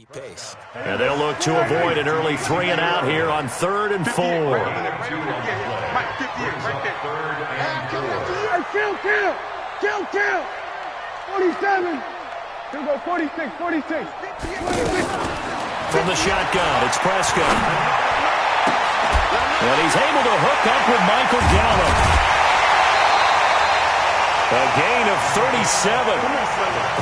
keep pace. And they'll look to avoid an early 3 and out here on 3rd and 4. Kill. 47. He'll go 46. From the shotgun, it's Prescott. And he's able to hook up with Michael Gallup. A gain of 37.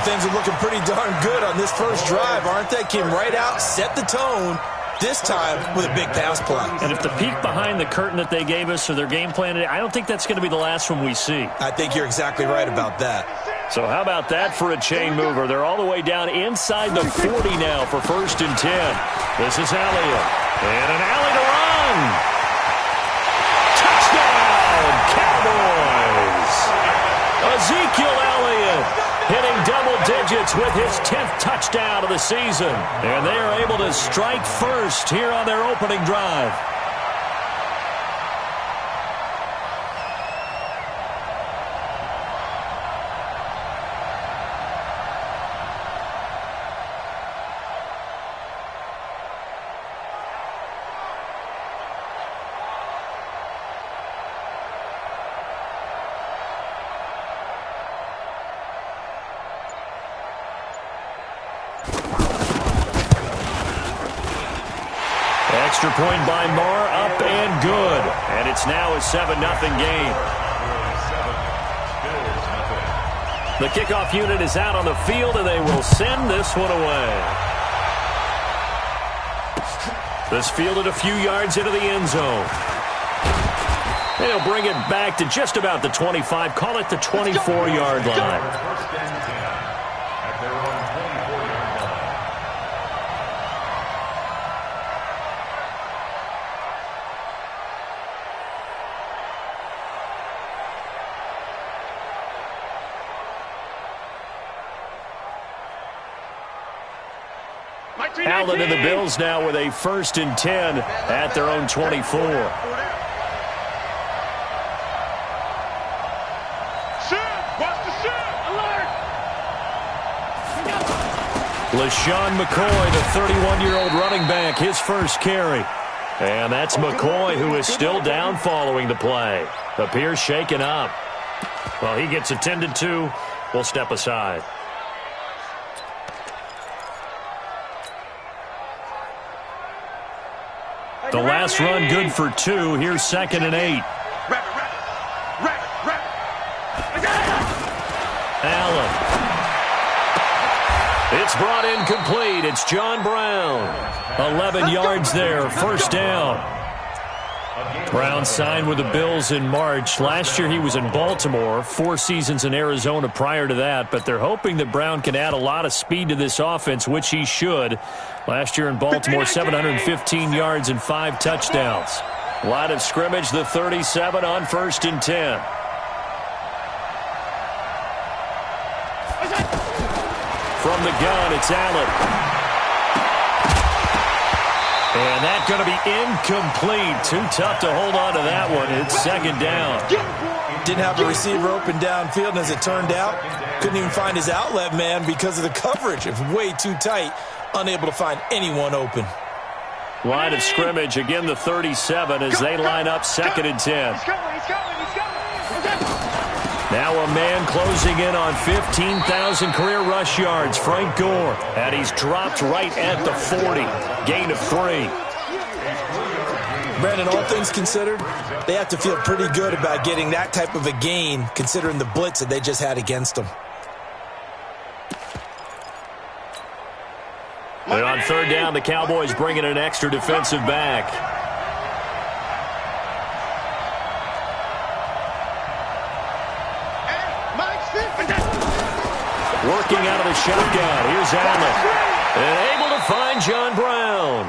Things are looking pretty darn good on this first drive, aren't they? Came right out, set the tone, this time with a big pass play. And if the peek behind the curtain that they gave us or their game plan, I don't think that's going to be the last one we see. I think you're exactly right about that. So how about that for a chain mover? They're all the way down inside the 40 now for 1st and 10. This is Elliott. And an alley to run. Touchdown, Cowboys. Ezekiel Elliott hitting double digits with his 10th touchdown of the season. And they are able to strike first here on their opening drive. Extra point by Marr, up and good. And it's now a 7-0 game. The kickoff unit is out on the field, and they will send this one away. This fielded a few yards into the end zone. They'll bring it back to just about the 25, call it the 24-yard line. Allen and the Bills now with a 1st and 10 at their own 24. LaShawn McCoy, the 31-year-old running back, his first carry. And that's McCoy, who is still down following the play. Appears shaken up. Well, he gets attended to. We'll step aside. The last run good for 2. Here's 2nd and 8. Allen. It's brought in complete. It's John Brown. 11 yards there. 1st down. Brown signed with the Bills in March. Last year he was in Baltimore. 4 seasons in Arizona prior to that. But they're hoping that Brown can add a lot of speed to this offense, which he should. Last year in Baltimore, 715 yards and 5 touchdowns. Line of scrimmage, the 37 on 1st and 10. From the gun, it's Allen. And that's going to be incomplete. Too tough to hold on to that one. It's 2nd down. Didn't have a receiver open downfield, and as it turned out, couldn't even find his outlet man because of the coverage. It was way too tight. Unable to find anyone open. Line of scrimmage, again the 37 as they line up 2nd and 10. Now a man closing in on 15,000 career rush yards, Frank Gore. And he's dropped right at the 40. Gain of 3. Brandon, all things considered, they have to feel pretty good about getting that type of a gain considering the blitz that they just had against them. And on 3rd down, the Cowboys bring in an extra defensive back. Working out of the shotgun. Here's Allen. And able to find John Brown.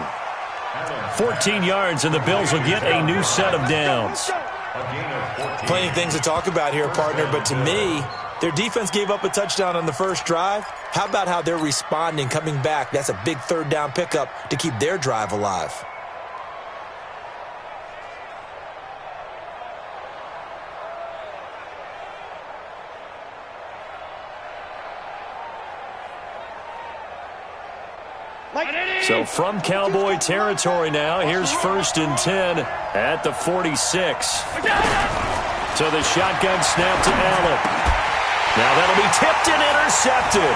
14 yards, and the Bills will get a new set of downs. Plenty of things to talk about here, partner, but to me, their defense gave up a touchdown on the first drive. How about how they're responding, coming back? That's a big 3rd down pickup to keep their drive alive. So from Cowboy territory now, here's 1st and 10 at the 46. So the shotgun snap to Allen. Now that'll be tipped and intercepted.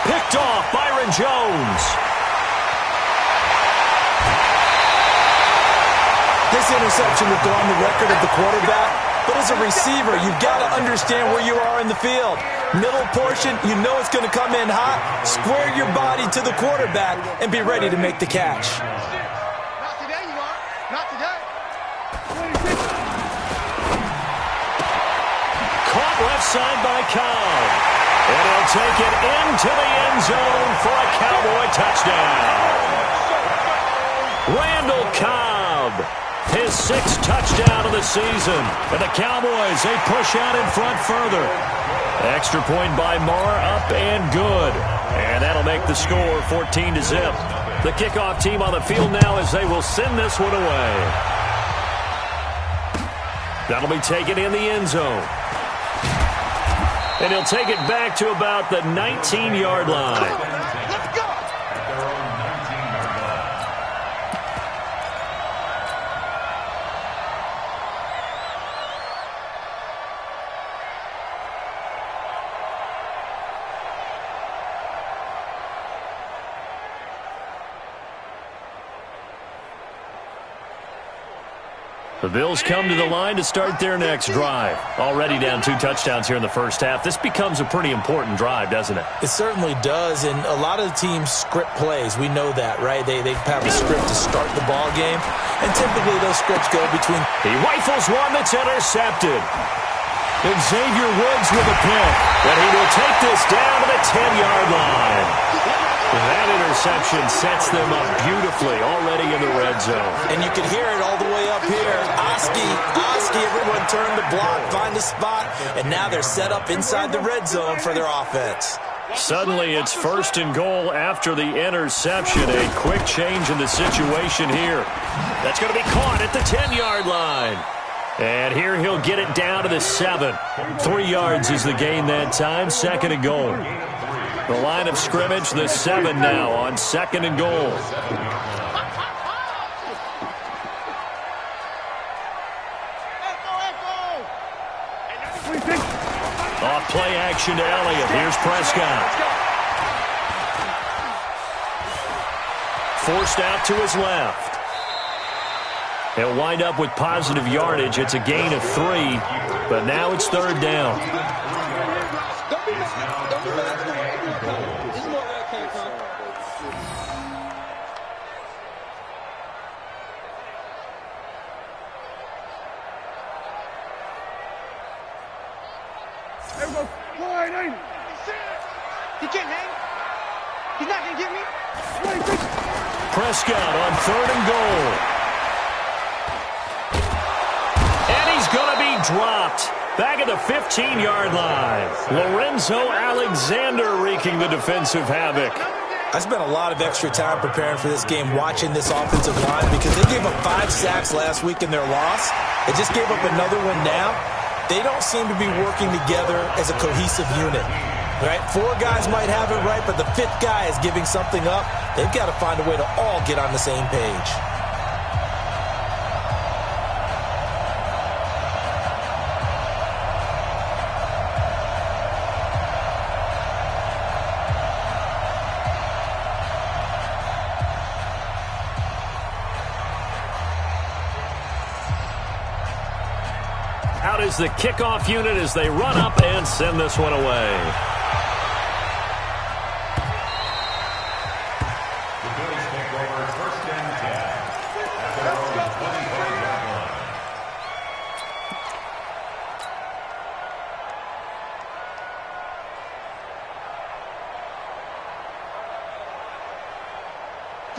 Picked off Byron Jones. This interception will go on the record of the quarterback, but as a receiver, you've got to understand where you are in the field. Middle portion, you know it's going to come in hot. Square your body to the quarterback and be ready to make the catch. Not today, you are. Not today. Caught left side by Cobb. And he'll take it into the end zone for a Cowboy touchdown. Randall Cobb, his 6th touchdown of the season. And the Cowboys, they push out in front further. Extra point by Marr, up and good. And that'll make the score 14-0. The kickoff team on the field now as they will send this one away. That'll be taken in the end zone. And he'll take it back to about the 19-yard line. Let's go. The Bills come to the line to start their next drive. Already down 2 touchdowns here in the first half. This becomes a pretty important drive, doesn't it? It certainly does, and a lot of the teams script plays. We know that, right? They have a script to start the ball game, and typically those scripts go between... He rifles one that's intercepted. Xavier Woods with a pick, and he will take this down to the 10-yard line. That interception sets them up beautifully already in the red zone. And you can hear it all the way up here. Oski, everyone turn the block, find a spot, and now they're set up inside the red zone for their offense. Suddenly it's 1st and goal after the interception. A quick change in the situation here. That's going to be caught at the 10-yard line. And here he'll get it down to the 7. 3 yards is the gain that time, 2nd and goal. The line of scrimmage, the 7 now on 2nd and goal. Off play action to Elliott. Here's Prescott. Forced out to his left. He'll wind up with positive yardage. It's a gain of 3, but now it's 3rd down. He can't hang. He's not going to get me. Prescott on 3rd and goal. And he's going to be dropped. Back at the 15-yard line. Lorenzo Alexander wreaking the defensive havoc. I spent a lot of extra time preparing for this game, watching this offensive line, because they gave up 5 sacks last week in their loss. They just gave up another one now. They don't seem to be working together as a cohesive unit. Right? 4 guys might have it right, but the 5th guy is giving something up. They've got to find a way to all get on the same page. Out is the kickoff unit as they run up and send this one away.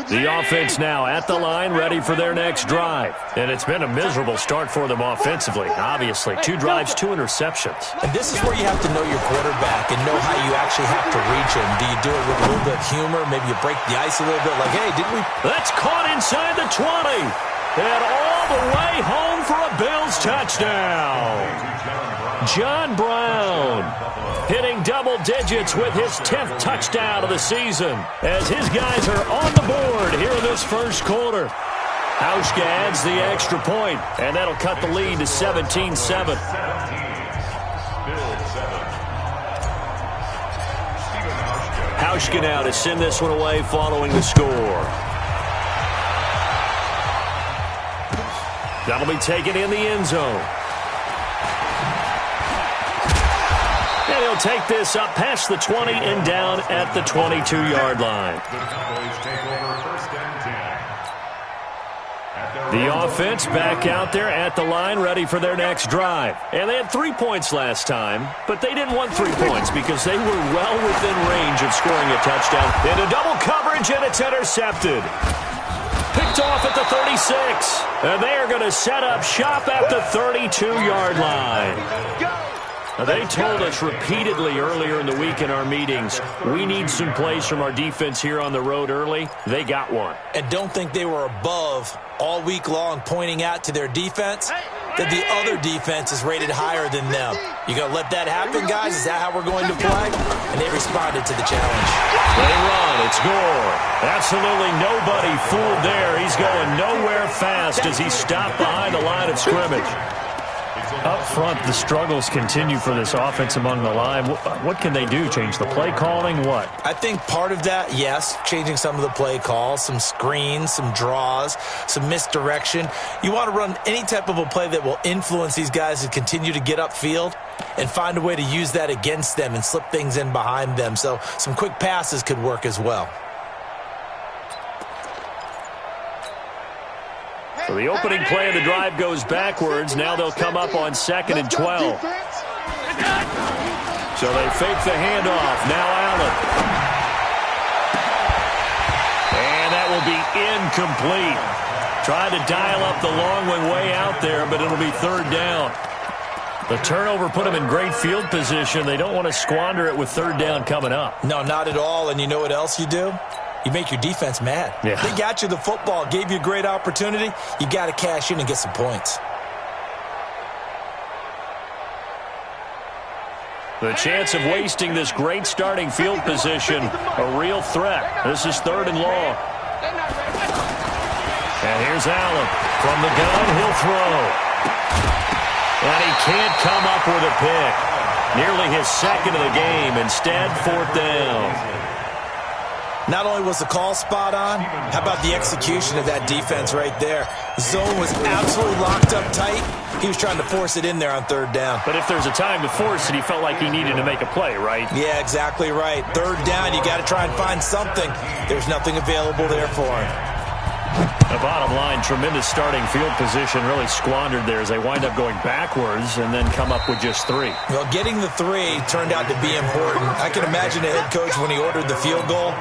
The offense now at the line, ready for their next drive. And it's been a miserable start for them offensively, obviously. 2 drives, 2 interceptions. And this is where you have to know your quarterback and know how you actually have to reach him. Do you do it with a little bit of humor? Maybe you break the ice a little bit like, hey, didn't we? That's caught inside the 20. And all the way home for a Bills touchdown. John Brown, hitting double digits with his 10th touchdown of the season, as his guys are on the board here in this first quarter. Hauschka adds the extra point, and that'll cut the lead to 17-7. Hauschka now to send this one away following the score. That'll be taken in the end zone. And he'll take this up past the 20 and down at the 22-yard line. The offense back out there at the line, ready for their next drive. And they had 3 points last time, but they didn't want 3 points because they were well within range of scoring a touchdown. Into double coverage, and it's intercepted. Picked off at the 36. And they are going to set up shop at the 32-yard line. Now, they told us repeatedly earlier in the week in our meetings, we need some plays from our defense here on the road early. They got one. And don't think they were above all week long pointing out to their defense that the other defense is rated higher than them. You going to let that happen, guys? Is that how we're going to play? And they responded to the challenge. They run. It's Gore. Absolutely nobody fooled there. He's going nowhere fast as he stopped behind the line of scrimmage. Up front, the struggles continue for this offense among the line. What can they do? Change the play calling? What? I think part of that, yes, changing some of the play calls, some screens, some draws, some misdirection. You want to run any type of a play that will influence these guys to continue to get upfield and find a way to use that against them and slip things in behind them. So some quick passes could work as well. So the opening play of the drive goes backwards. Now they'll come up on 2nd and 12. So they fake the handoff. Now Allen. And that will be incomplete. Tried to dial up the long one way out there, but it'll be 3rd down. The turnover put them in great field position. They don't want to squander it with 3rd down coming up. No, not at all. And you know what else you do? You make your defense mad. Yeah. They got you the football, gave you a great opportunity. You got to cash in and get some points. The chance of wasting this great starting field position, a real threat. This is 3rd and long. And here's Allen. From the gun, he'll throw. And he can't come up with a pick. Nearly his 2nd of the game. Instead, 4th down. Not only was the call spot on, how about the execution of that defense right there? Zone was absolutely locked up tight. He was trying to force it in there on 3rd down. But if there's a time to force it, he felt like he needed to make a play, right? Yeah, exactly right. 3rd down, you got to try and find something. There's nothing available there for him. The bottom line, tremendous starting field position, really squandered there as they wind up going backwards and then come up with just 3. Well, getting the 3 turned out to be important. I can imagine the head coach when he ordered the field goal.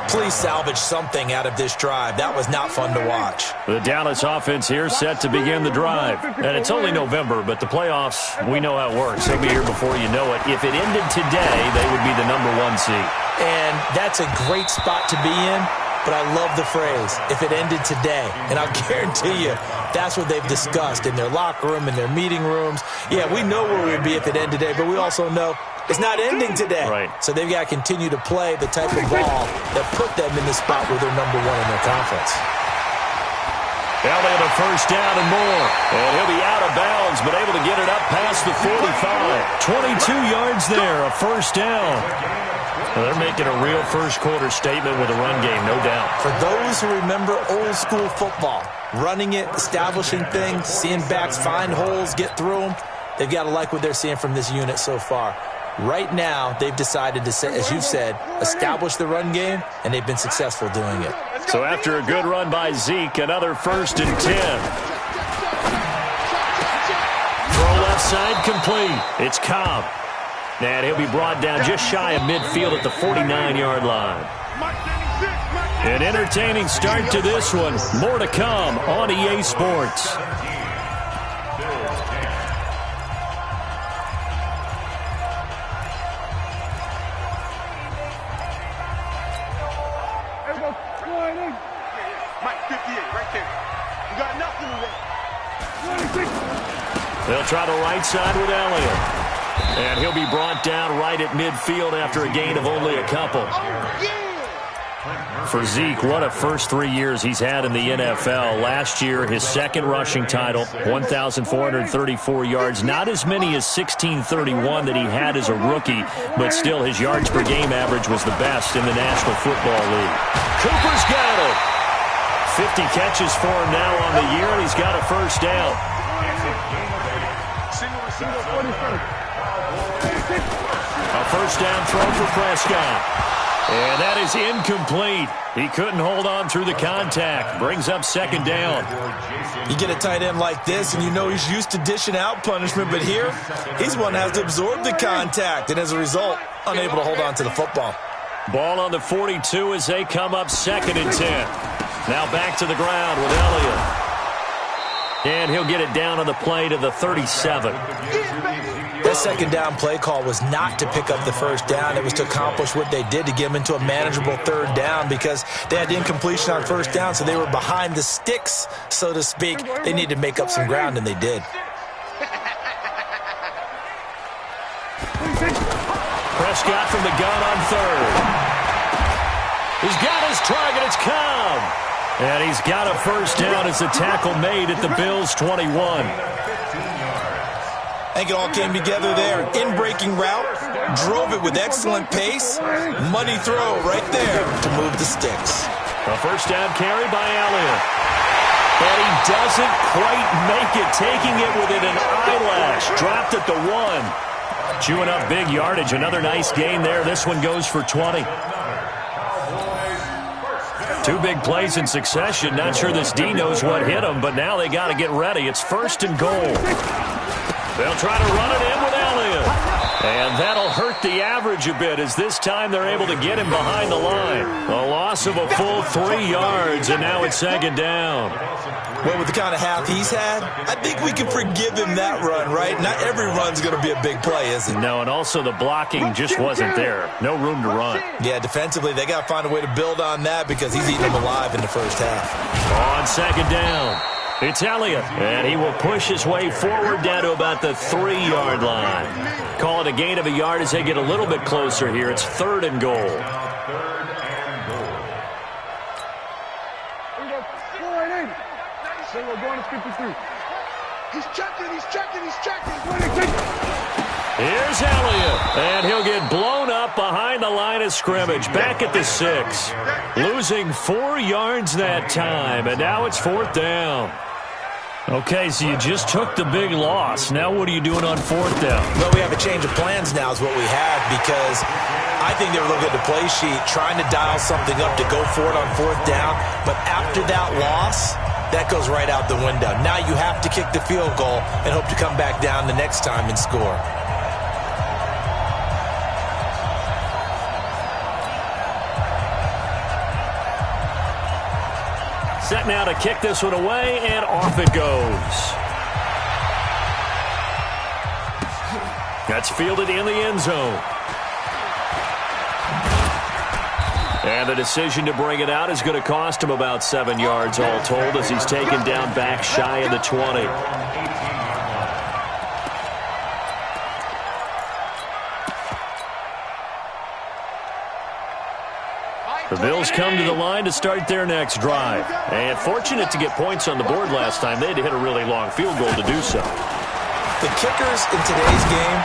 Please salvage something out of this drive. That was not fun to watch. The Dallas offense here set to begin the drive. And it's only November, but the playoffs, we know how it works. They'll be here before you know it. If it ended today, they would be the number 1 seed. And that's a great spot to be in. But I love the phrase, if it ended today. And I'll guarantee you, that's what they've discussed in their locker room, in their meeting rooms. Yeah, we know where we'd be if it ended today, but we also know it's not ending today. Right. So they've got to continue to play the type of ball that put them in the spot where they're number 1 in their conference. Elliott a 1st down and more. And he'll be out of bounds, but able to get it up past the 45. 22 yards there, a 1st down. Well, they're making a real first quarter statement with a run game, no doubt. For those who remember old school football, running it, establishing things, seeing backs find holes, get through them, they've got to like what they're seeing from this unit so far. Right now, they've decided to, as you've said, establish the run game, and they've been successful doing it. So after a good run by Zeke, another 1st and 10. Throw left side complete. It's Cobb. And he'll be brought down just shy of midfield at the 49-yard line. An entertaining start to this one. More to come on EA Sports. Mike 58 right there. You got nothing today. They'll try the right side with Elliott. And he'll be brought down right at midfield after a gain of only a couple. For Zeke, what a first 3 years he's had in the NFL. Last year, his second rushing title, 1,434 yards. Not as many as 1,631 that he had as a rookie, but still his yards per game average was the best in the National Football League. Cooper's got it. 50 catches for him now on the year, and he's got a first down. A first down throw for Prescott. And that is incomplete. He couldn't hold on through the contact. Brings up second down. You get a tight end like this, and you know he's used to dishing out punishment, but here, he's one that has to absorb the contact, and as a result, unable to hold on to the football. Ball on the 42 as they come up 2nd and 10. Now back to the ground with Elliott. And he'll get it down on the play to the 37. That second down play call was not to pick up the first down. It was to accomplish what they did to get them into a manageable third down because they had incompletion on first down, so they were behind the sticks, so to speak. They needed to make up some ground, and they did. Prescott from the gun on third. He's got his target. It's Cobb. And he's got a first down as the tackle made at the Bills' 21. I think it all came together there. In-breaking route, drove it with excellent pace. Money throw right there to move the sticks. A first down carry by Elliott. And he doesn't quite make it, taking it within an eyelash. Dropped at the 1. Chewing up big yardage. Another nice gain there. This one goes for 20. 2 big plays in succession. Not sure this D knows what hit him, but now they got to get ready. It's 1st and goal. They'll try to run it in with Elliott. And that'll hurt the average a bit as this time they're able to get him behind the line. A loss of a full 3 yards, and now it's 2nd down. Well, with the kind of half he's had, I think we can forgive him that run, right? Not every run's going to be a big play, is it? No, and also the blocking just wasn't there. No room to run. Yeah, defensively, they got to find a way to build on that because he's eating them alive in the first half. On 2nd down, it's Elliott, and he will push his way forward down to about the 3-yard line. Call it a gain of a yard as they get a little bit closer here. It's 3rd and goal. He's checking. Here's Elliott, and he'll get blown up behind the line of scrimmage, back at the 6. Losing 4 yards that time, and now it's 4th down. Okay, so you just took the big loss. Now what are you doing on 4th down? Well, we have a change of plans now is what we have because I think they were looking at the play sheet, trying to dial something up to go for it on 4th down. But after that loss, that goes right out the window. Now you have to kick the field goal and hope to come back down the next time and score. Set now to kick this one away, and off it goes. That's fielded in the end zone. And the decision to bring it out is going to cost him about 7 yards all told as he's taken down back shy of the 20. The Bills come to the line to start their next drive. And fortunate to get points on the board last time. They had to hit a really long field goal to do so. The kickers in today's game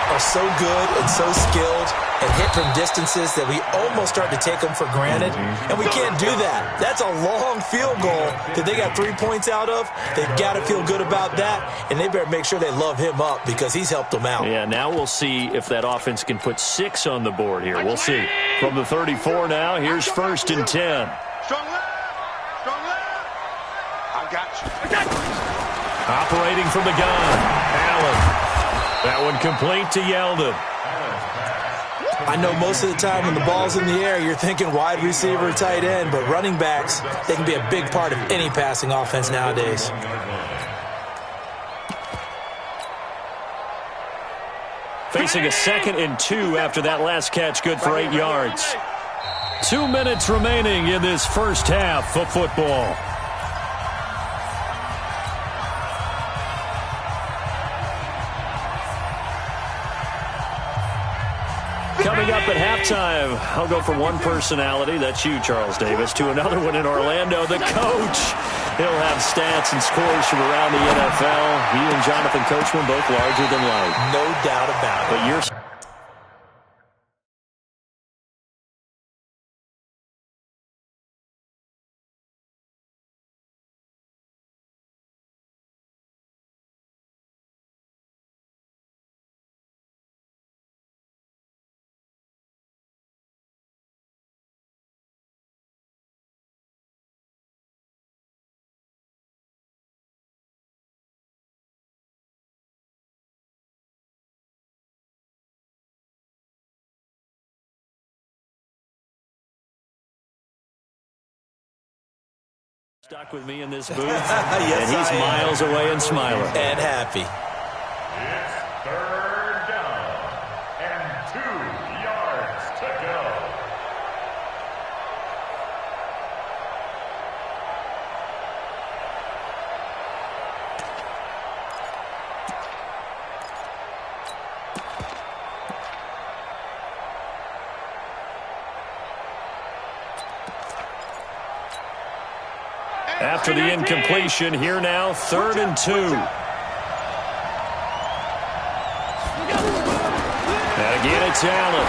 are so good and so skilled and hit from distances that we almost start to take them for granted. And we can't do that. That's a long field goal that they got 3 points out of. They've got to feel good about that. And they better make sure they love him up because he's helped them out. Yeah, now we'll see if that offense can put 6 on the board here. We'll see. From the 34 now, here's 1st and 10. Strong left. I got you. Operating from the gun, Allen. That one complete to Yeldon. I know most of the time when the ball's in the air, you're thinking wide receiver, tight end, but running backs, they can be a big part of any passing offense nowadays. Facing a 2nd and 2 after that last catch, good for 8 yards. 2 minutes remaining in this first half of football. at halftime. I'll go from one personality, that's you, Charles Davis, to another one in Orlando, the coach. He'll have stats and scores from around the NFL. He and Jonathan Coachman both larger than life. No doubt about it. But you're... stuck with me in this booth, yes, and he's miles away and smiling. And happy. It's third down and 2 yards to go. After the incompletion, here now, 3rd and 2. And again, it's Allen.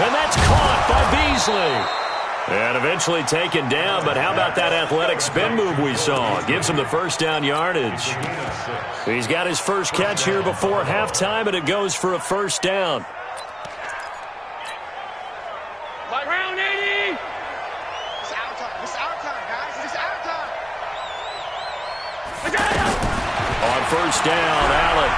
And that's caught by Beasley. And eventually taken down, but how about that athletic spin move we saw? Gives him the first down yardage. He's got his first catch here before halftime, and it goes for a first down. Round 80. It's our time. It's our time, guys. It's our time. On first down, Allen.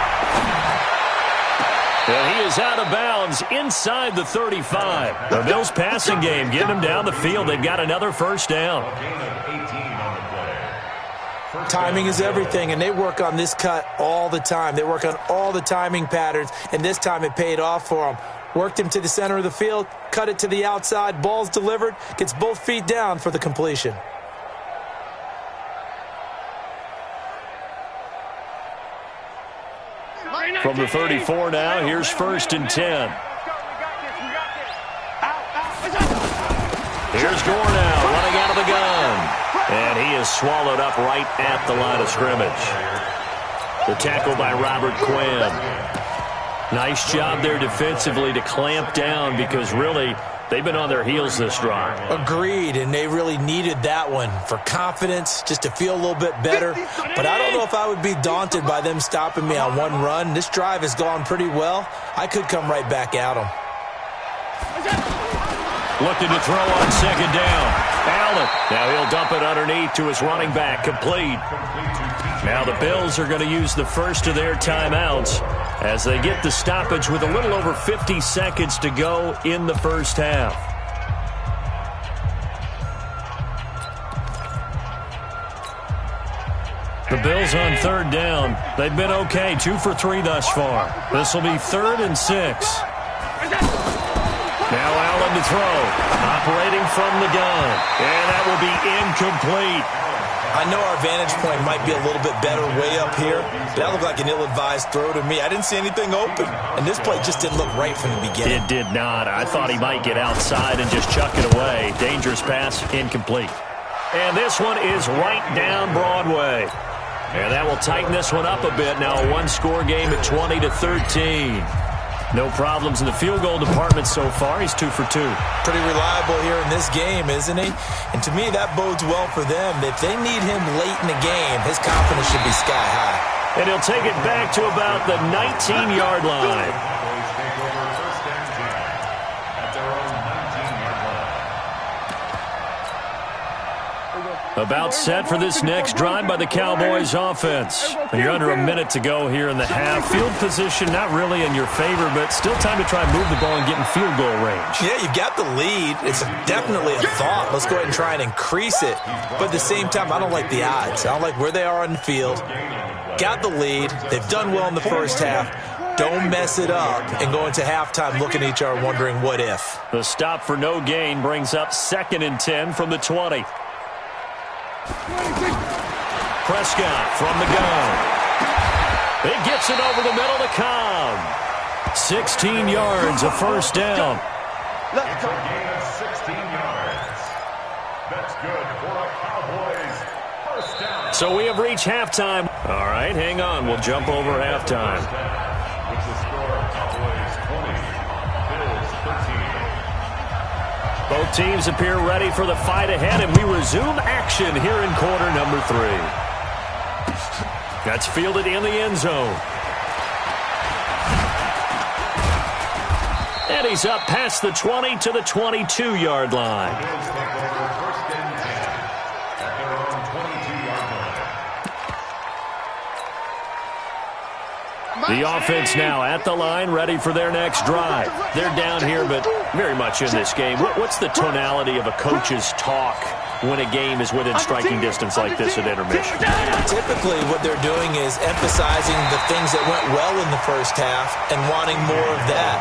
And he is out of bounds inside the 35. The Bills passing game getting him down the field. They've got another first down. Timing is everything, and they work on this cut all the time. They work on all the timing patterns, and this time it paid off for them. Worked him to the center of the field, cut it to the outside, ball's delivered, gets both feet down for the completion. From the 34 now, here's 1st and 10. Here's Gore now, running out of the gun. And he is swallowed up right at the line of scrimmage. The tackle by Robert Quinn. Nice job there defensively to clamp down because really they've been on their heels this drive. Agreed, and they really needed that one for confidence, just to feel a little bit better. But I don't know if I would be daunted by them stopping me on one run. This drive has gone pretty well. I could come right back at them. Looking to throw on 2nd down. Allen. Now he'll dump it underneath to his running back. Complete. Now the Bills are going to use the first of their timeouts as they get the stoppage with a little over 50 seconds to go in the first half. The Bills on 3rd down. They've been okay, 2 for 3 thus far. This will be 3rd and 6. Now Allen to throw. Operating from the gun. And that will be incomplete. I know our vantage point might be a little bit better way up here, but that looked like an ill-advised throw to me. I didn't see anything open, and this play just didn't look right from the beginning. It did not. I thought he might get outside and just chuck it away. Dangerous pass, incomplete. And this one is right down Broadway. And that will tighten this one up a bit. Now a one-score game at 20-13. No problems in the field goal department so far. He's 2 for 2. Pretty reliable here in this game, isn't he? And to me, that bodes well for them. If they need him late in the game, his confidence should be sky high. And he'll take it back to about the 19-yard line. About set for this next drive by the Cowboys offense. You're under a minute to go here in the half. Field position not really in your favor, but still time to try and move the ball and get in field goal range. Yeah, you've got the lead. It's definitely a thought. Let's go ahead and try and increase it. But at the same time, I don't like the odds. I don't like where they are on the field. Got the lead. They've done well in the first half. Don't mess it up and go into halftime looking at each other wondering what if. The stop for no gain brings up 2nd and 10 from the 20. Prescott from the gun. It gets it over the middle to Cobb. 16 yards, a first down. It's a gain of 16 yards. That's good for a Cowboys first down. So we have reached halftime. All right, hang on. We'll jump over halftime. With the score, Cowboys 20, Bills 13. Both teams appear ready for the fight ahead, and we resume action here in quarter number 3. That's fielded in the end zone. And he's up past the 20 to the 22-yard line. Bills take over first and 10 at their own 22-yard line. The offense now at the line, ready for their next drive. They're down here, but very much in this game. What's the tonality of a coach's talk when a game is within striking distance like this at intermission? Typically, what they're doing is emphasizing the things that went well in the first half and wanting more of that.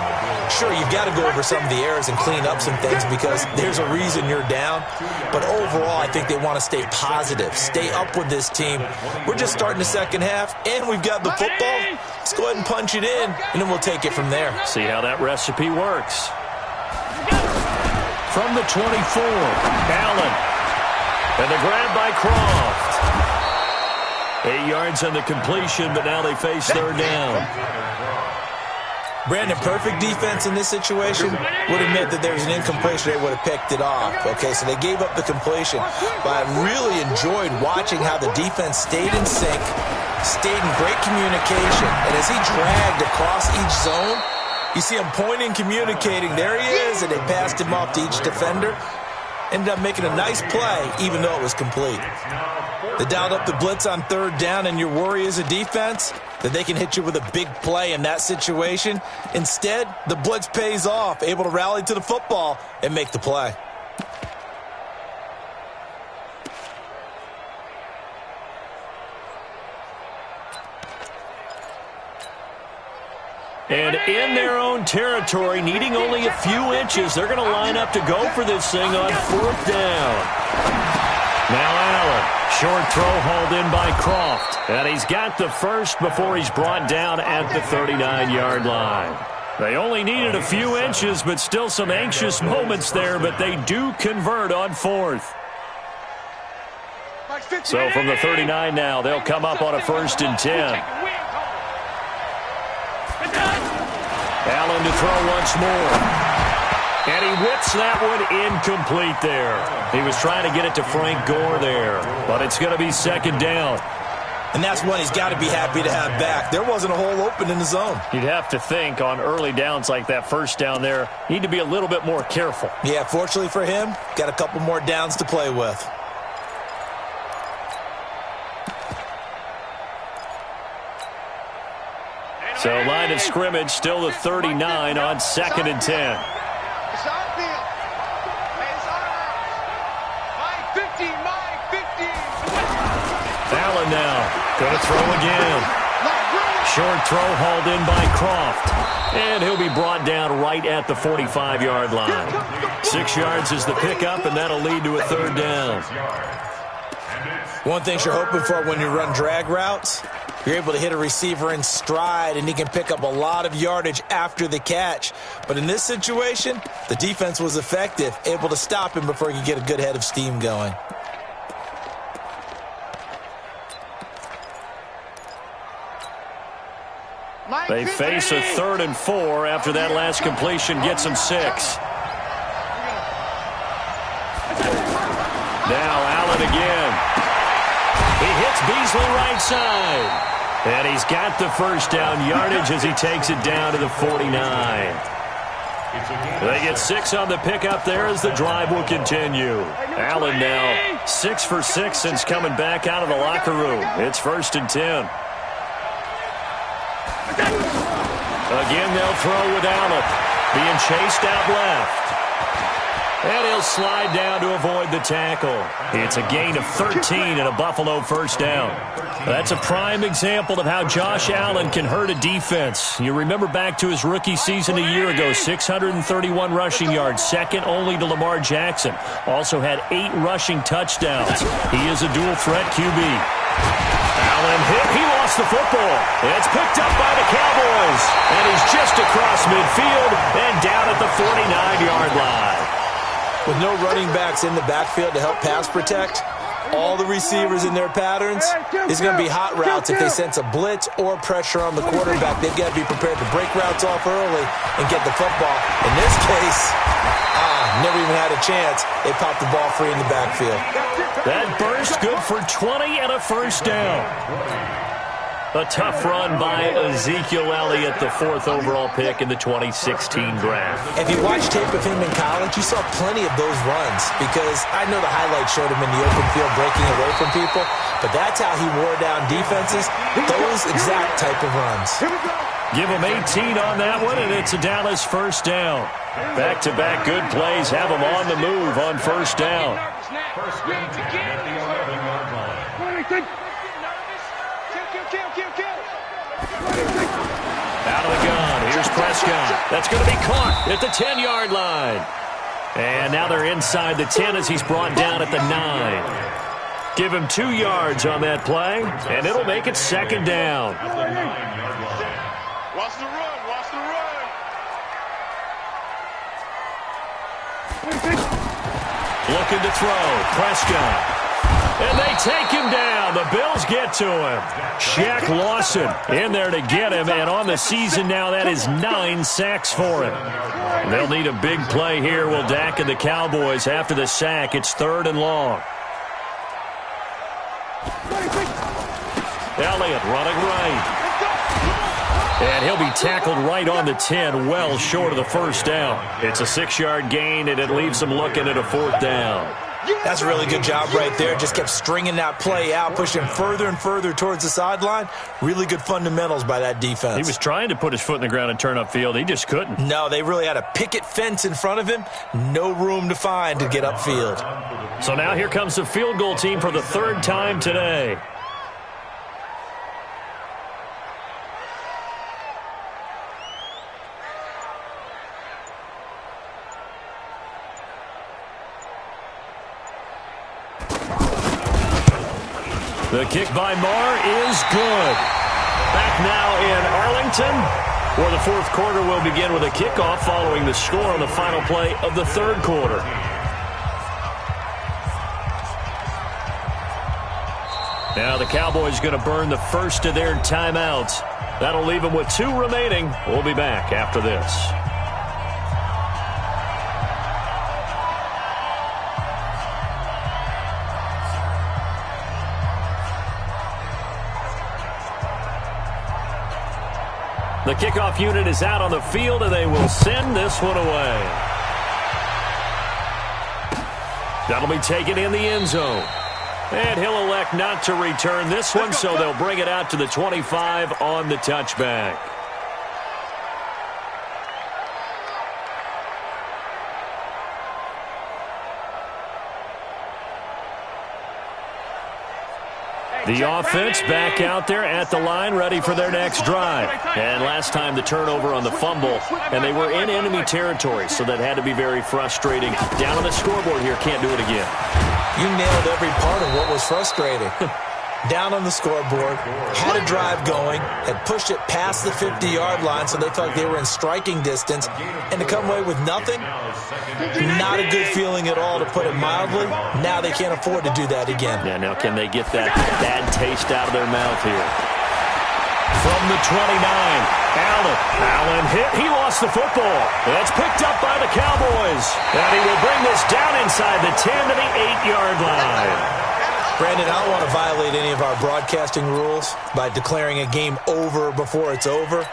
Sure, you've got to go over some of the errors and clean up some things because there's a reason you're down. But overall, I think they want to stay positive, stay up with this team. We're just starting the second half, and we've got the football. Let's go ahead and punch it in, and then we'll take it from there. See how that recipe works. From the 24, Allen. And the grab by Croft. 8 yards on the completion, but now they face third down. Brandon, perfect defense in this situation would admit that there's an incompletion. They would have picked it off. Okay, so they gave up the completion. But I really enjoyed watching how the defense stayed in sync, stayed in great communication. And as he dragged across each zone, you see him pointing, communicating. There he is, and they passed him off to each defender. Ended up making a nice play, even though it was complete. They dialed up the blitz on third down, and your worry as a defense that they can hit you with a big play in that situation. Instead, the blitz pays off, able to rally to the football and make the play. And in their own territory, needing only a few inches, they're going to line up to go for this thing on fourth down. Now Allen, short throw hauled in by Croft. And he's got the first before he's brought down at the 39-yard line. They only needed a few inches, but still some anxious moments there, but they do convert on fourth. So from the 39 now, they'll come up on a 1st and 10. Allen to throw once more. And he whips that one incomplete there. He was trying to get it to Frank Gore there, but it's going to be second down. And that's one he's got to be happy to have back. There wasn't a hole open in the zone. You'd have to think on early downs like that first down there, you need to be a little bit more careful. Yeah, fortunately for him, got a couple more downs to play with. So line of scrimmage still the 39 on 2nd and 10. Allen now going to throw again. Short throw hauled in by Croft. And he'll be brought down right at the 45-yard line. 6 yards is the pickup, and that'll lead to a third down. One thing you're hoping for when you run drag routes, you're able to hit a receiver in stride, and he can pick up a lot of yardage after the catch. But in this situation, the defense was effective, able to stop him before he could get a good head of steam going. They face a 3rd and 4 after that last completion gets them 6. Now Allen again. He hits Beasley right side. And he's got the first down yardage as he takes it down to the 49. They get 6 on the pickup there as the drive will continue. Allen now 6 for 6 since coming back out of the locker room. It's 1st and 10. Again, they'll throw with Allen. Being chased out left. And he'll slide down to avoid the tackle. It's a gain of 13 and a Buffalo first down. That's a prime example of how Josh Allen can hurt a defense. You remember back to his rookie season a year ago, 631 rushing yards, second only to Lamar Jackson. Also had 8 rushing touchdowns. He is a dual threat QB. Allen hit. He lost lost the football. It's picked up by the Cowboys. And he's just across midfield and down at the 49-yard line. With no running backs in the backfield to help pass protect, all the receivers in their patterns, it's going to be hot routes if they sense a blitz or pressure on the quarterback. They've got to be prepared to break routes off early and get the football. In this case, never even had a chance. They popped the ball free in the backfield. That burst good for 20 and a first down. A tough run by Ezekiel Elliott, the 4th overall pick in the 2016 draft. If you watched tape of him in college, you saw plenty of those runs because I know the highlights showed him in the open field breaking away from people, but that's how he wore down defenses, those exact type of runs. Give him 18 on that one, and it's a Dallas first down. Back-to-back good plays have him on the move on first down. First down at the 11-yard line. Out of the gun. Here's Prescott. That's going to be caught at the 10-yard line. And now they're inside the 10 as he's brought down at the 9. Give him 2 yards on that play, and it'll make it second down. Watch the run. Watch the run. Looking to throw. Prescott. And they take him down. The Bills get to him. Shaq Lawson in there to get him. And on the season now, that is 9 sacks for him. They'll need a big play here. Will Dak and the Cowboys after the sack. It's 3rd and long. Elliott running right. And he'll be tackled right on the 10, well short of the first down. It's a 6-yard gain, and it leaves them looking at a 4th down. That's a really good job right there. Just kept stringing that play out, pushing further and further towards the sideline. Really good fundamentals by that defense. He was trying to put his foot in the ground and turn upfield. He just couldn't. No, they really had a picket fence in front of him. No room to find to get upfield. So now here comes the field goal team for the 3rd time today. The kick by Marr is good. Back now in Arlington, where the 4th quarter will begin with a kickoff following the score on the final play of the 3rd quarter. Now the Cowboys going to burn the first of their timeouts. That'll leave them with 2 remaining. We'll be back after this. The kickoff unit is out on the field, and they will send this one away. That'll be taken in the end zone. And he'll elect not to return this one, so they'll bring it out to the 25 on the touchback. The offense back out there at the line, ready for their next drive. And last time the turnover on the fumble, and they were in enemy territory, so that had to be very frustrating. Down on the scoreboard here, can't do it again. You nailed every part of what was frustrating. Down on the scoreboard, had a drive going, had pushed it past the 50-yard line so they felt like they were in striking distance, and to come away with nothing, not a good feeling at all, to put it mildly. Now they can't afford to do that again. Yeah, now can they get that bad taste out of their mouth here? From the 29, Allen hit. He lost the football. That's picked up by the Cowboys. And he will bring this down inside the 10 to the 8-yard line. Brandon, I don't want to violate any of our broadcasting rules by declaring a game over before it's over,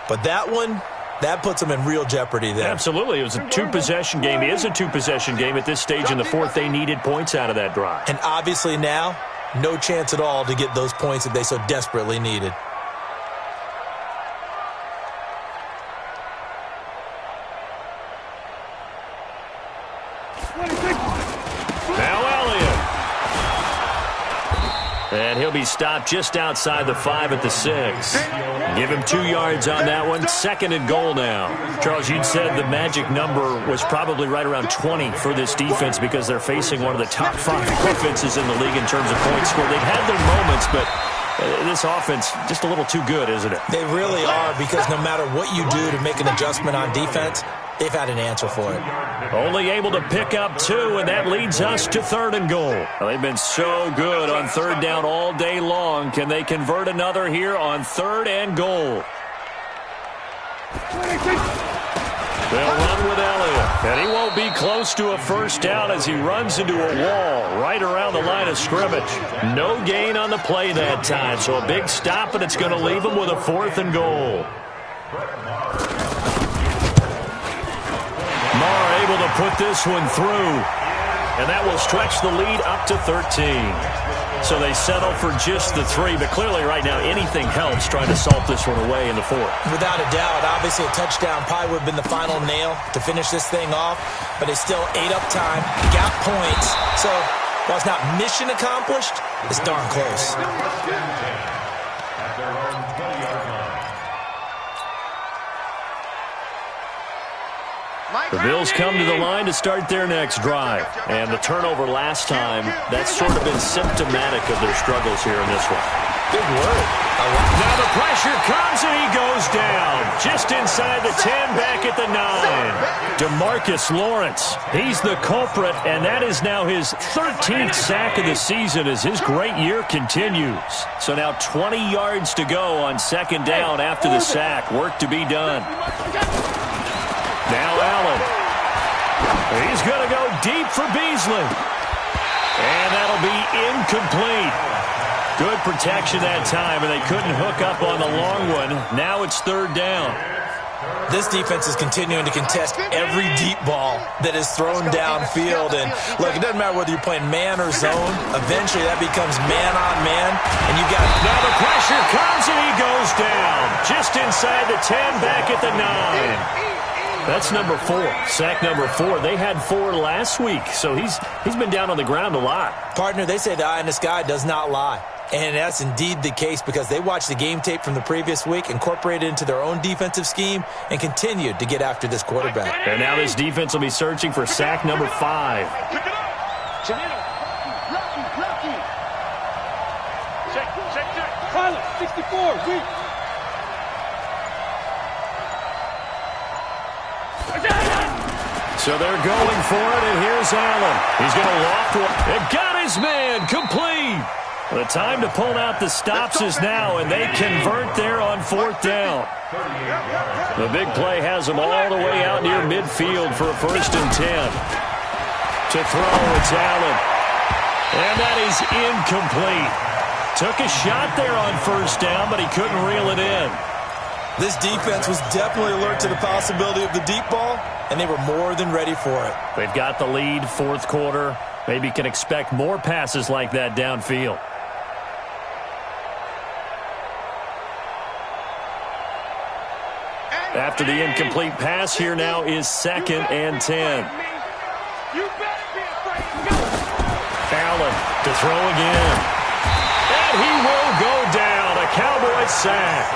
but that one, that puts them in real jeopardy there. Absolutely. It was a 2-possession game. It is a 2-possession game at this stage in the 4th. They needed points out of that drive. And obviously now, no chance at all to get those points that they so desperately needed. And he'll be stopped just outside the 5 at the 6. Give him 2 yards on that one. 2nd and goal now. Charles, you'd said the magic number was probably right around 20 for this defense because they're facing one of the top 5 offenses in the league in terms of points scored. They've had their moments, but This offense just a little too good, isn't it? They really are, because no matter what you do to make an adjustment on defense, they've had an answer for it. Only able to pick up 2, and that leads us to 3rd and goal. Well, they've been so good on 3rd down all day long. Can they convert another here on 3rd and goal? They'll run with Elliott, and he won't be close to a first down as he runs into a wall right around the line of scrimmage. No gain on the play that time, so a big stop, and it's going to leave him with a 4th and goal. Marr able to put this one through, and that will stretch the lead up to 13. So they settle for just the 3, but clearly right now anything helps trying to salt this one away in the 4th. Without a doubt, obviously a touchdown probably would have been the final nail to finish this thing off, but they still ate up time, got points. So while it's not mission accomplished, it's darn close. The Bills come to the line to start their next drive. And the turnover last time, that's sort of been symptomatic of their struggles here in this one. Big word. Now the pressure comes and he goes down. Just inside the 10, back at the 9. DeMarcus Lawrence, he's the culprit, and that is now his 13th sack of the season as his great year continues. So now 20 yards to go on 2nd down after the sack. Work to be done. Now Allen. He's going to go deep for Beasley. And that'll be incomplete. Good protection that time, and they couldn't hook up on the long one. Now it's 3rd down. This defense is continuing to contest every deep ball that is thrown downfield. And look, it doesn't matter whether you're playing man or zone. Eventually that becomes man on man. And you got... Now the pressure comes and he goes down. Just inside the 10, back at the 9. That's number 4, sack number 4. They had 4 last week, so he's been down on the ground a lot. Partner, they say the eye in the sky does not lie. And that's indeed the case because they watched the game tape from the previous week, incorporated it into their own defensive scheme, and continued to get after this quarterback. And now this defense will be searching for sack number 5. Pick it up. Check. Pilot, 64, weak. So they're going for it, and here's Allen. He's going to loft one. It got his man complete. The time to pull out the stops is now, and they convert there on 4th down. The big play has them all the way out near midfield for a 1st and 10. To throw, it's Allen. And that is incomplete. Took a shot there on 1st down, but he couldn't reel it in. This defense was definitely alert to the possibility of the deep ball, and they were more than ready for it. They've got the lead, 4th quarter. Maybe can expect more passes like that downfield. After the incomplete pass, here now is 2nd and 10. Allen to throw again. And he will go down. A Cowboys sack.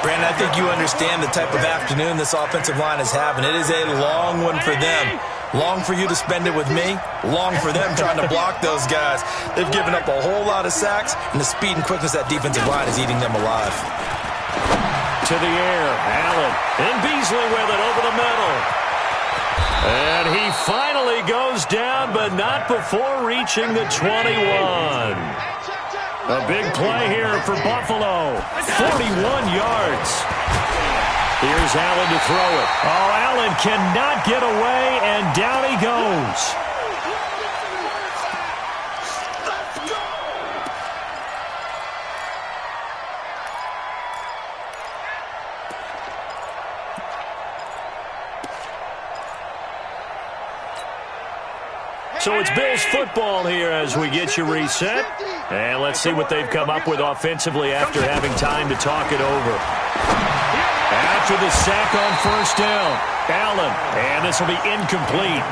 Brandon, I think you understand the type of afternoon this offensive line is having. It is a long one for them. Long for you to spend it with me. Long for them trying to block those guys. They've given up a whole lot of sacks, and the speed and quickness of that defensive line is eating them alive. To the air, Allen. And Beasley with it over the middle. And he finally goes down, but not before reaching the 21. A big play here for Buffalo. 41 yards. Here's Allen to throw it. Oh, Allen cannot get away, and down he goes. So it's Bills football here as we get you reset. And let's see what they've come up with offensively after having time to talk it over. After the sack on 1st down, Allen. And this will be incomplete.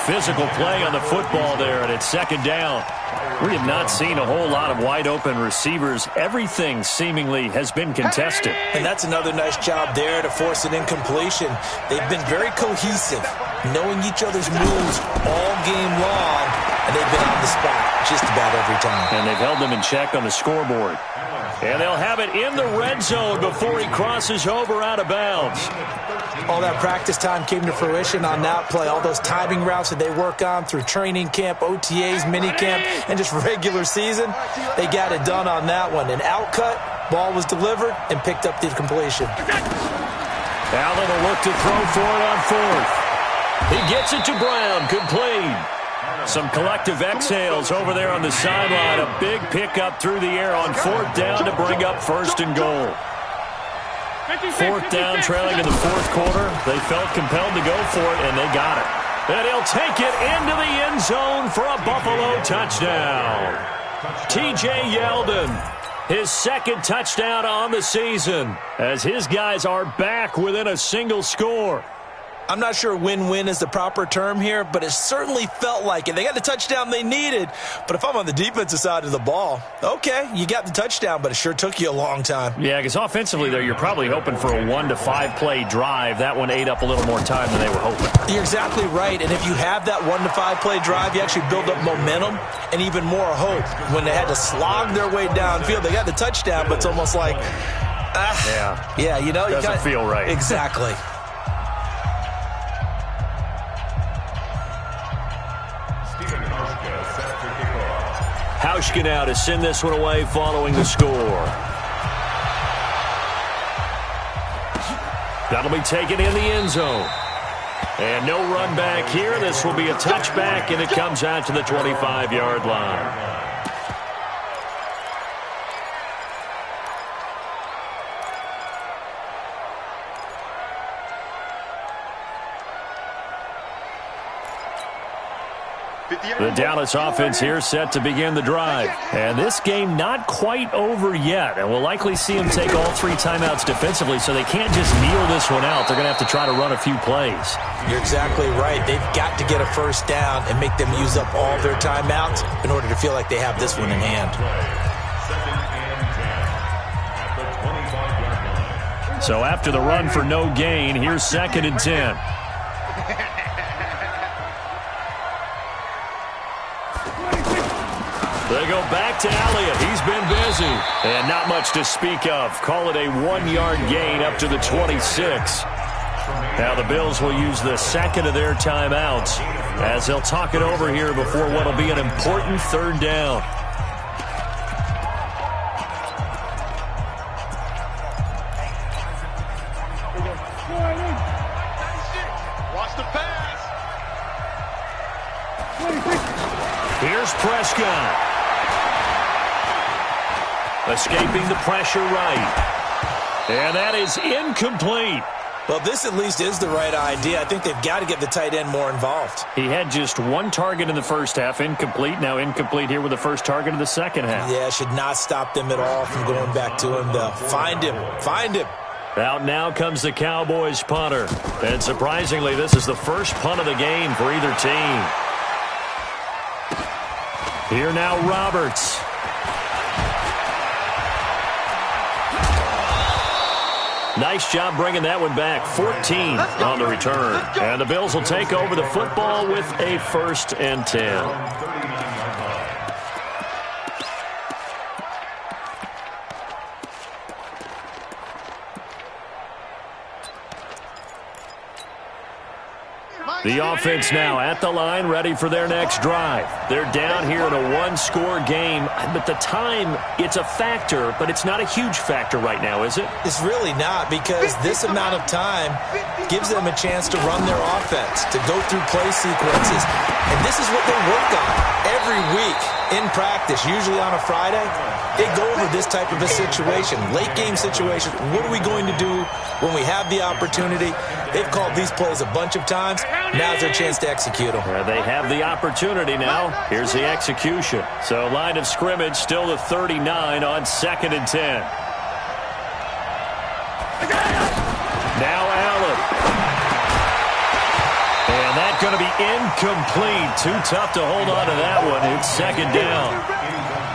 Physical play on the football there, and it's 2nd down. We have not seen a whole lot of wide-open receivers. Everything seemingly has been contested. And that's another nice job there to force an incompletion. They've been very cohesive, knowing each other's moves all game long, and they've been on the spot just about every time. And they've held them in check on the scoreboard. And they'll have it in the red zone before he crosses over out of bounds. All that practice time came to fruition on that play. All those timing routes that they work on through training camp, OTAs, minicamp, and just regular season, they got it done on that one. An outcut, ball was delivered, and picked up the completion. Allen will look to throw for it on fourth. He gets it to Brown, complete. Some collective exhales over there on the sideline. A big pickup through the air on fourth down to bring up first and goal. Fourth down, trailing in the fourth quarter. They felt compelled to go for it, and they got it. And he'll take it into the end zone for a Buffalo touchdown. T.J. Yeldon, his second touchdown on the season, as his guys are back within a single score. I'm not sure win-win is the proper term here, but it certainly felt like it. They got the touchdown they needed, but if I'm on the defensive side of the ball, okay, you got the touchdown, but it sure took you a long time. Yeah, because offensively, though, you're probably hoping for a 1 to 5 play drive. That one ate up a little more time than they were hoping. You're exactly right, and if you have that 1 to 5 play drive, you actually build up momentum and even more hope. When they had to slog their way downfield, they got the touchdown, but it's almost like, yeah, you know, doesn't feel right. Exactly. Hauschka now to send this one away following the score. That'll be taken in the end zone. And no run back here. This will be a touchback, and it comes out to the 25-yard line. The Dallas offense here set to begin the drive. And this game not quite over yet. And we'll likely see them take all 3 timeouts defensively, so they can't just kneel this one out. They're going to have to try to run a few plays. You're exactly right. They've got to get a first down and make them use up all their timeouts in order to feel like they have this one in hand. So after the run for no gain, here's 2nd and 10. They go back to Elliott. He's been busy. And not much to speak of. Call it a 1-yard gain up to the 26. Now the Bills will use the second of their timeouts as they'll talk it over here before what will be an important 3rd down. Watch the pass. Here's Prescott. Escaping the pressure right. And that is incomplete. Well, this at least is the right idea. I think they've got to get the tight end more involved. He had just 1 target in the first half, incomplete. Now incomplete here with the first target of the second half. Yeah, should not stop them at all from going back to him, though. Find him. Find him. Out now comes the Cowboys punter. And surprisingly, this is the first punt of the game for either team. Here now, Roberts. Nice job bringing that one back. 14 on the return. And the Bills will take over the football with a 1st and 10. The offense now at the line, ready for their next drive. They're down here in a 1-score game, but the time, it's a factor, but it's not a huge factor right now, is it? It's really not, because this amount of time gives them a chance to run their offense, to go through play sequences. And this is what they work on every week in practice, usually on a Friday. They go over this type of a situation, late-game situation. What are we going to do when we have the opportunity? They've called these plays a bunch of times. Now's their chance to execute them. They have the opportunity now. Here's the execution. So line of scrimmage still the 39 on 2nd and 10. Now Allen. And that's going to be incomplete. Too tough to hold on to that one. It's 2nd down.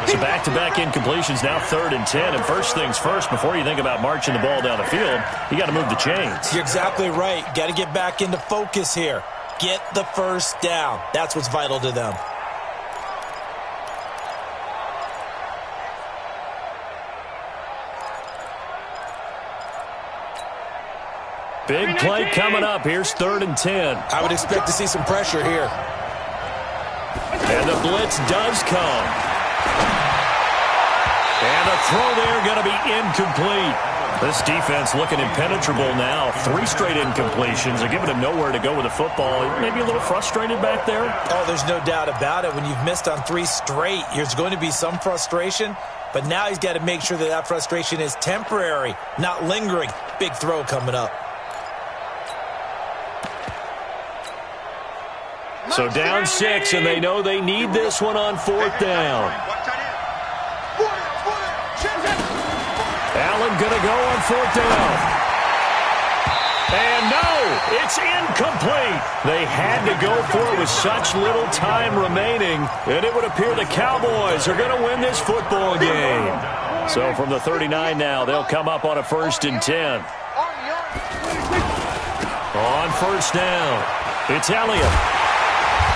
So back-to-back incompletions, now 3rd and 10. And first things first, before you think about marching the ball down the field, you got to move the chains. You're exactly right. Got to get back into focus here. Get the first down. That's what's vital to them. Big play coming up. Here's 3rd and 10. I would expect to see some pressure here. And the blitz does come. And the throw there going to be incomplete. This defense looking impenetrable now. 3 straight incompletions. They're giving him nowhere to go with the football. Maybe a little frustrated back there. Oh, there's no doubt about it. When you've missed on 3 straight, there's going to be some frustration. But now he's got to make sure that that frustration is temporary, not lingering. Big throw coming up. So down 6, and they know they need this one on 4th down. Allen going to go on 4th down. And no, it's incomplete. They had to go for it with such little time remaining, and it would appear the Cowboys are going to win this football game. So from the 39 now, they'll come up on a 1st and 10. On 1st down, it's Elliott.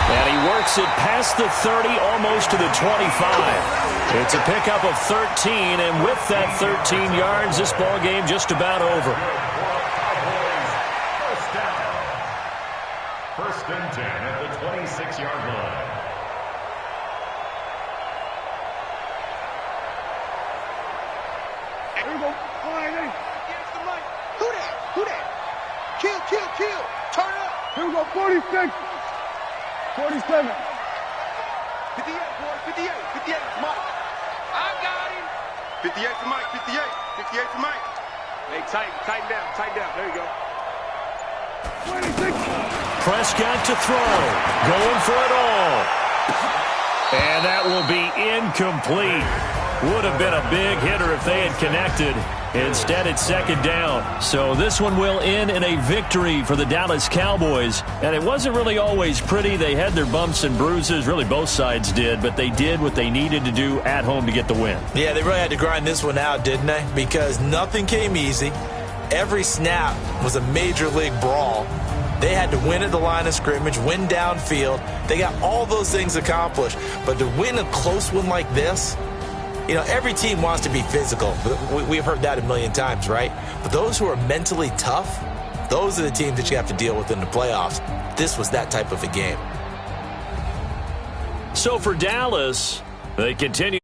And he works it past the 30, almost to the 25. It's a pickup of 13, and with that 13 yards, this ball game just about over. First and 10 at the 26-yard line. Here we go. Who that? Kill. Turn up. Here we go. 46. 47. 58, boy. 58 for Mike. I got him. 58 for Mike. 58 for Mike. Hey, tighten down. There you go. 26. Prescott to throw. Going for it all. And that will be incomplete. Would have been a big hitter if they had connected. Instead, it's 2nd down. So this one will end in a victory for the Dallas Cowboys. And it wasn't really always pretty. They had their bumps and bruises. Really, both sides did. But they did what they needed to do at home to get the win. Yeah, they really had to grind this one out, didn't they? Because nothing came easy. Every snap was a major league brawl. They had to win at the line of scrimmage, win downfield. They got all those things accomplished. But to win a close one like this, you know, every team wants to be physical. We've heard that a million times, right? But those who are mentally tough, those are the teams that you have to deal with in the playoffs. This was that type of a game. So for Dallas, they continue.